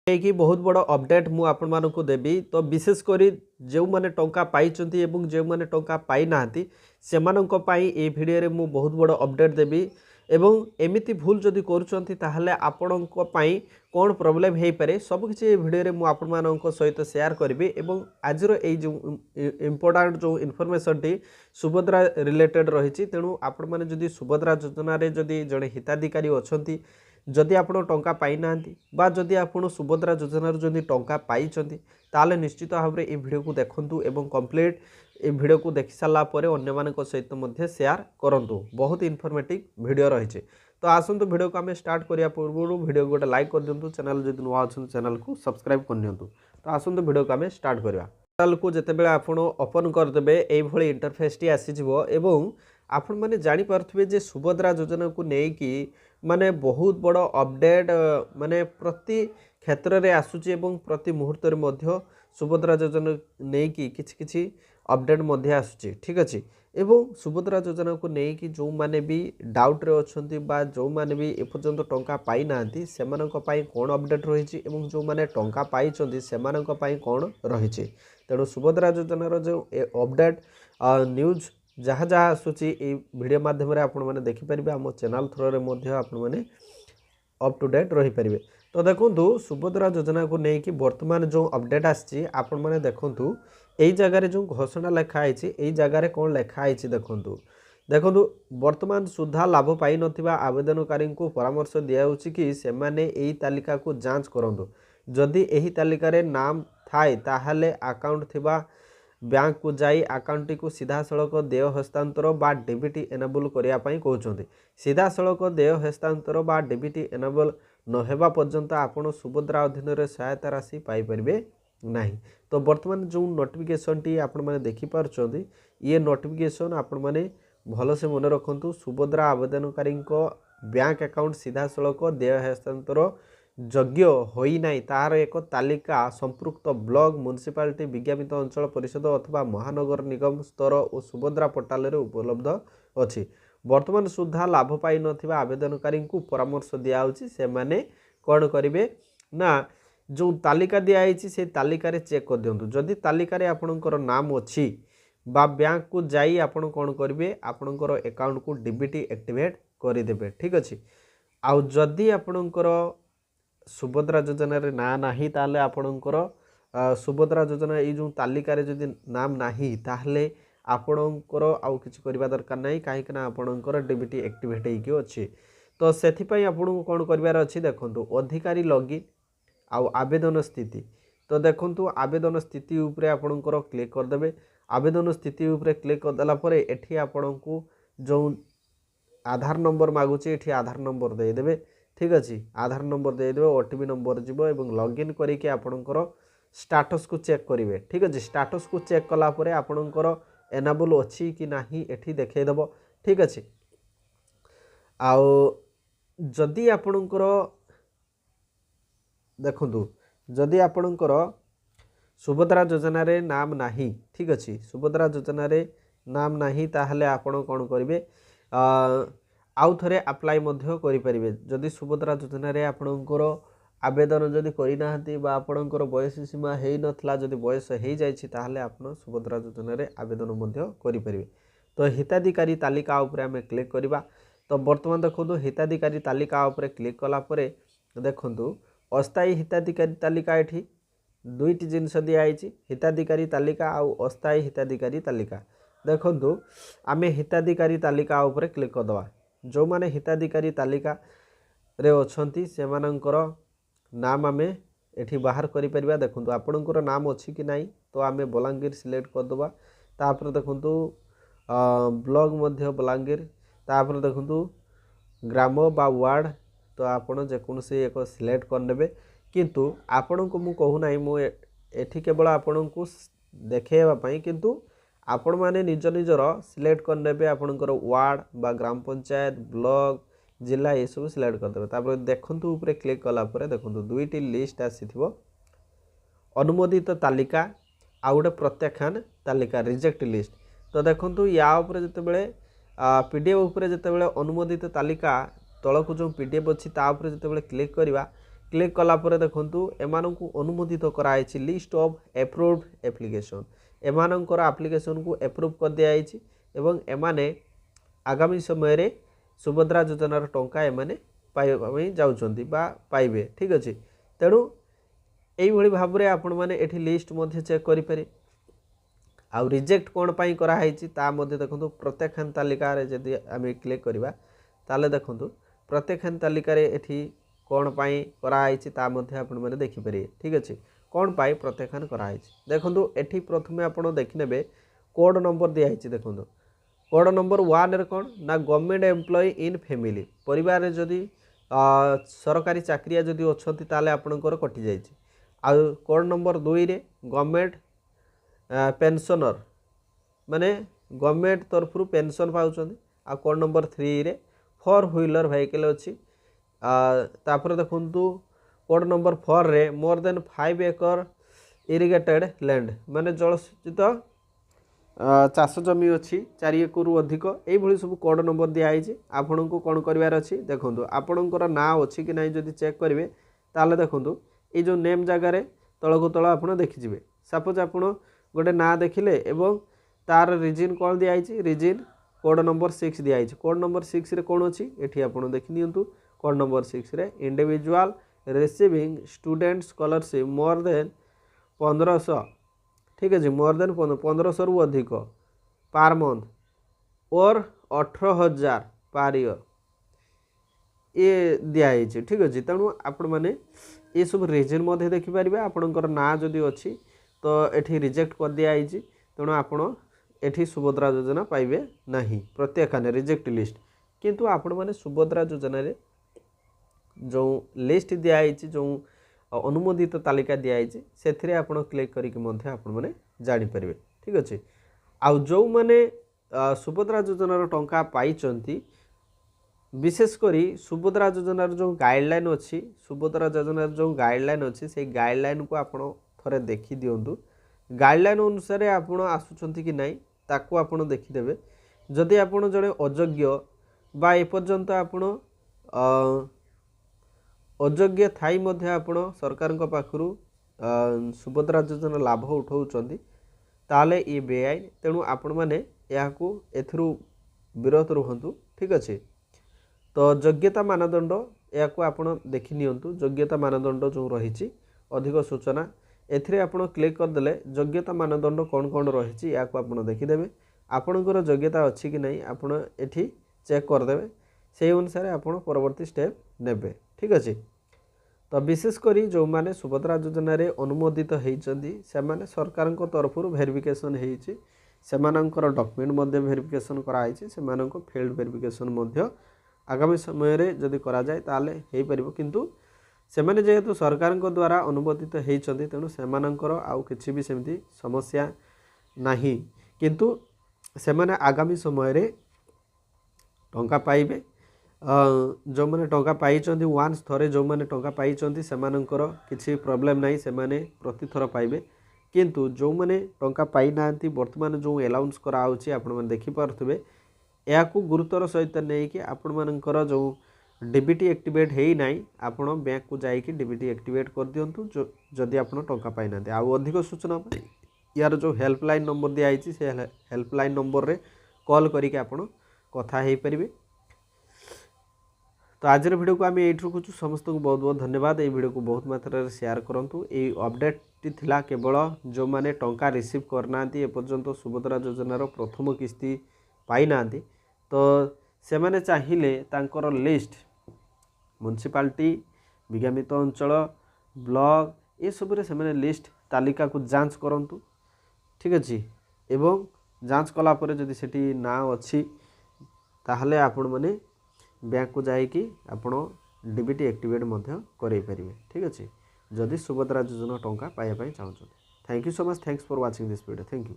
कि बहुत बड़ अपडेट मु आपण मानकु देबी। तो विशेषकर जो मैंने टंका पाई एवं जो मैंने टंका पाई नाहंती सेमानंक पई ए भिडियो रे मु बहुत बड़ अपडेट देबी एवं एमिति भूल जदि करूछंती ताहले आपणक पई कौन प्रोब्लेम हे पारे सब किछि ए भिडियो रे मु आपण मानक सहित शेयर करबी। एवं आजर ए जो इम्पोर्टेंट जो इनफॉरमेशन टी सुभद्रा रिलेटेड रही तेणु आपण माने जदि सुभद्रा योजना रे जदि जड़े हिताधिकारी अछंती जदि आपण टंका पाई नांती बा जदि आपण सुभद्रा योजना जदि टंका पाई ताले निश्चित भाव में ये वीडियो को देखंतु एवं कंप्लीट ये वीडियो को देखि सारा पर अन्य मानक सहित मध्य शेयर करंतु। बहुत इनफॉर्मेटिव वीडियो रही। तो आसंतु वीडियो को आम स्टार्ट करिया पूर्व वीडियो गोटे लाइक कर दिंतु, चैनल जदि नुआ अच्छे चैनल को सब्सक्राइब कर नियंतु। तो आसंतु वीडियो को आम स्टार्ट करिया। चैनल को जितेबाला आपण ओपन करदेबे एभली इंटरफेस टी आसीजिवो एवं आपण माने जानि पारथबे जे सुभद्रा योजना को नेकी माने बहुत बड़ अपडेट माने प्रति क्षेत्र रे आसुची एवं प्रति मुहूर्त रे मध्य सुभद्रा योजना नेकी किछि किछि अपडेट मध्य आसुची। ठीक अछि एवं सुभद्रा योजना को नेकी जो माने भी डाउट रे अछंती बा जो माने भी एपर्यंत टंका पाई नांती सेमानक पई कोन अपडेट रहिछि एवं जो माने टंका पाई चंदी सेमानक पई कोन रहिछि। तेणु सुभद्रा योजना रो जो अपडेट न्यूज जहाँ जहाँ आसूची ये वीडियो माध्यम आपण मैंने देखिपारे आम चैनल थ्रो रे मध्य आपण मैंने अप टू डेट रही पारे। तो देखो सुभद्रा योजना को लेकिन वर्तमान जो अपडेट आसी आपण मैंने देखु यही जगार जो घोषणा लिखाई यही जगार कौन लिखाई देखु देखो वर्तमान सुधा लाभ पाई नथिबा आवेदनकारी को परामर्श दिया कि सेमाने यही तालिका को जांच करूँ जदि यही तालिका रे नाम थाए ताहले अकाउंट थिबा बैंक को जाई अकाउंट को सीधा सड़क देय हस्तांतर बा डीबीटी एनेबल करिया पई कहउछंती। सीधा सड़क देय हस्तांतर बा डीबीटी एनेबल न हेबा पर्यंत आपण सुभद्रा अधीन रे सहायता राशि पाई परिबे नाही। तो वर्तमान जो नोटिफिकेशन टी आपण माने देखि पारछंती ये नोटिफिकेशन आपण माने भलो से मन रखंतु। सुभद्रा आवेदनकारी को बैंक अकाउंट सीधा सड़क देय हस्तांतर योग्य होई नाही तार एक तालिका संपृक्त ब्लॉक म्युनिसिपालिटी विज्ञापित अंचल परिषद अथवा महानगर निगम स्तर और सुभद्रा पोर्टाल रे उपलब्ध अछि। वर्तमान सुधा लाभ पाई नथिबा आवेदनकारी को परामर्श दिया होछि से माने कोन करिवे ना जो तालिका दिया आइछि से तालिका रे चेक कर दियंतु। जदि तालिका रे आपणकर नाम अछि बा बैंक को जाई आपण कोन करिवे आपणकर अकाउंट को डीबीटी एक्टिवेट करि देबे। ठीक अछि आउ जदि आपणकर सुभद्रा योजना रे ना नाही ताले आपणकर सुभद्रा योजना ये जो तालिका रे जदि नाम नाही ताहले आपणकर आउ किछि करबा दरकार नाही काहे कि ना आपणकर डीबीटी एक्टिवेट हेकि अछि। तो सेथि पई आपणको कोन करबार अछि देखंतु अधिकारी लॉगिन आउ आवेदन स्थिति। तो देखंतु आवेदन स्थिति ऊपर आपणकर क्लिक कर देबे। आवेदन स्थिति ऊपर क्लिक कर देला परे एठी आपणको जो आधार नंबर मागुची एठी आधार नंबर दे देबे। ठीक अच्छे आधार नंबर देदेवे ओटीपी नंबर जीवो एवं लॉगिन करके आपणकर स्टाटस को चेक करेंगे। ठीक अच्छे स्टाटस को चेक कलापर आपणकर एनाबल अच्छी कि नाही एठी देखैदेव। ठीक अच्छे आउ जदि आपणकर देखंतु जदि आपणकर सुभद्रा योजना रे नाम नाही ठीक अच्छे सुभद्रा योजना रे नाम नाही ताहले आपण कोन करिवे आउ थरे अप्लाई मध्य करि परिबे। जदि सुभद्रा योजना रे आपणकर आवेदन जदि करि नाहंती बा आपणकर बयस सीमा हेई नथला जदि बयस हेई जायछि ताहले आपण सुभद्रा योजना रे आवेदन मध्य करि परिबे। तो हिताधिकारी तालिका ऊपर आमे क्लिक करिबा। तो वर्तमान देखंतु हिताधिकारी तालिका ऊपर क्लिक कला परे देखंतु अस्थायी हिताधिकारी तालिका एठी दुईटी जिनस दिया आइछि हिताधिकारी तालिका आउ अस्थायी हिताधिकारी तालिका। देखंतु आमे हिताधिकारी तालिका ऊपर क्लिक करदवा। जो माने हिताधिकारी तालिका रे अछंती सेमानंकर नाम आमे एठी बाहर करि परिबा। देखंतु आपणकर नाम अछि कि नाही तो आमे बलांगीर सिलेक्ट करदवा। तापर देखंतु ब्लॉक मध्य बलांगीर तापर देखंतु ग्राम बा वार्ड तो आपण जे कोनसे एक सिलेक्ट कर नेबे। किंतु आपण को मु कहू नाही मु एठी केवल आपण को देखेबा पई किंतु आपण माने निज निजर सिलेक्ट कर नेबे आपणकर वार्ड बा ग्राम पंचायत ब्लॉक जिला ये सब सिलेक्ट कर देबे। तापर देखंतु ऊपर क्लिक कला परे देखंतु दुईटी लिस्ट आसीथिबो अनुमोदित तालिका आ गोटे प्रत्याख्यान तालिका रिजेक्ट लिस्ट। तो देखंतु या ऊपर जतेबेले पीडीएफ ऊपर जतेबेले अनुमोदित तालिका तलकु जो पीडीएफ अछि ता ऊपर जतेबेले क्लिक करबा क्लिक कलापर देखु एम अनुमोदित कराई लिस्ट ऑफ एप्रूव्ड एप्लिकेशन एमानकर एप्लिकेशन को एप्रूव कर दिखाई एवं एमाने आगामी समय रे सुभद्रा योजनार टंका एमाने पाइबा जाउछंती बा पाइबे। ठीक अच्छे तेणु यही भाव में आपण मैंने एठी लिस्ट मध्य चेक करें आउ रिजेक्ट कौन पाई कराई देखो प्रत्याख्यान तालिकार जदि आम क्लिक करवा ताले देखो प्रत्याख्यान तालिकार एठी कौन पाई कराई आपण मैंने देखिपारे। ठीक अच्छे कौन पाई प्रत्याख्यान कराई देखो एठी प्रथमे आपण देखने कोड नंबर दिखाई देखो कोड नंबर 1 रे कौन ना गवर्नमेंट एम्प्लॉय इन फैमिली परिवार जदि सरकारी चाकरिया जदि अच्छी ताले आपणकर कटि जाइए। आउ कोड नंबर 2 रे गवर्नमेंट पेंशनर माने गवर्नमेंट तरफ पेंशन पाँच। आ कोड नंबर 3 रे 4 व्हीलर व्हीकल अच्छी तापर देखु कोड नंबर 4 रे मोर देन 5 एकर इरिगेटेड लैंड माने जलसेचित चाष जमी अच्छी 4 एकरु अधिक ये सब कोड नंबर दिखाई आपन को कौन करार अच्छी देखो आपणकर ना अच्छी कि नहीं जदि चेक करेंगे ताले देखो ये जो नेम जगार तलक तल आप देखिए सपोज आप गोटे ना देखिले एवं तार रिजिन कौन दिखाई रिजिन कोड नंबर 6 दिखाई कोड नंबर 6 रे कौन अच्छी ये आप देखी नियंतु कोड नंबर 6 रे individual receiving student scholarship more than 1500। ठीक है मोर देन 1500 रु अधिक पार मंथ और 18,000 पार ईयर ये दिखाई। ठीक अच्छे तेणु आपण मैंने ये सब रिजन मध्य देखिपारे आपणकर ना जदि अच्छी तो ये रिजेक्ट कर दिखाई तेणु आपण एठी सुभद्रा योजना पाइबे नहीं प्रत्याख्यान रिजेक्ट लिस्ट किंतु आपण मैंने सुभद्रा योजना रे जो लिस्ट दिखाई जो अनुमोदित तालिका दिखाई से आपड़ क्लिक करके आपने जापर। ठीक अच्छे आउ जो मैंने सुभद्रा योजनार टंका पाई विशेषकर सुभद्रा योजनार जो गाइडलाइन अच्छी सुभद्रा योजनार जो गाइडलाइन अच्छी से गाइडलाइन को आप थे देखी दिंतु गाइडलाइन अनुसार आपड़ आसुंच कि नहीं ताकू आप देखीदे जदि आप जड़े अयोग्य बा एपर्यंत आपण अयोग्य थाई मध्य आपण सरकार पाखु सुभद्रा योजना लाभ उठाउछंती ताले ये बेआईन तेणु आपण मैंने याकू एथरू विरत रुहंतु। ठीक अच्छे तो योग्यता मानदंड याकू आपण देखि नियंतु योग्यता मानदंड जो रही अधिक सूचना एथिरे आपण क्लिक करदेले योग्यता मानदंड कौन कौन रही याकू आपण देखिदेवे आपणकर योग्यता अच्छी कि नहीं आपण एठी चेक करदेवे से अनुसार आपण परवर्ती स्टेप नेबे। ठीक अच्छे तो विशेषकर जो माने सुभद्रा योजना रे अनुमोदित होती से सरकार तरफ वेरिफिकेशन होकर डॉक्यूमेंट वेरिफिकेशन कराई से फील्ड वेरिफिकेशन आगामी समय रे जदि करा जाए ताले हो पारिबो किंतु सेमाने जेहेतु सरकार द्वारा अनुमोदित होती तेणु सेमानंकर आउ किछि भी सेमती समस्या नहीं किंतु सेमाने आगामी समय रे टंका पाइबे जो मैंने टंका पाई वान्स थरे जो मैंने टंका पाई सेमानंकर किछि प्रॉब्लम नहीं सेमाने प्रतिथर पाइबे किंतु जो मैंने टंका पाई नांती वर्तमान जो अलाउंस कराउछि आपण माने देखि पारथबे याकू गुरुतर सहित नहीं कि आपण मानकर जो डीबीटी एक्टिवेट है नहीं आपण बैंक को जाइए डीबीटी एक्टिवेट कर दिंतु जो जदि आप टंका पाई ना आउ अधिक सूचना यार जो हेल्पलाइन नंबर दिखाई से हेल्पलाइन नंबर रे कॉल करके आप कथा हो पारे। तो आज वीडियो को आम ये रखुचु समस्त को बहुत बहुत धन्यवाद ये वीडियो को बहुत मात्रा रे शेयर करंतु ये अपडेट थिला केवल जो माने टंका रिसीव करना एपर्यंत सुभद्रा योजनार प्रथम किस्ती पाई ना तो से माने चाहिए तांकर लिस्ट म्युनिसिपालिटी विगामित अंचल ब्लॉक ये सब रे से माने लिस्ट तालिका को जांच करंतु। ठीक अच्छे एवं जांच कला परे जदि सेठी ना अच्छी ताहले आपण माने बैंक को जाइए आपण डीबीटी एक्टिवेट करई पारिबे। ठीक अच्छे जदि सुभद्रा योजना टंका पाइबा चाहते। Thank you so much thanks for watching this video thank you.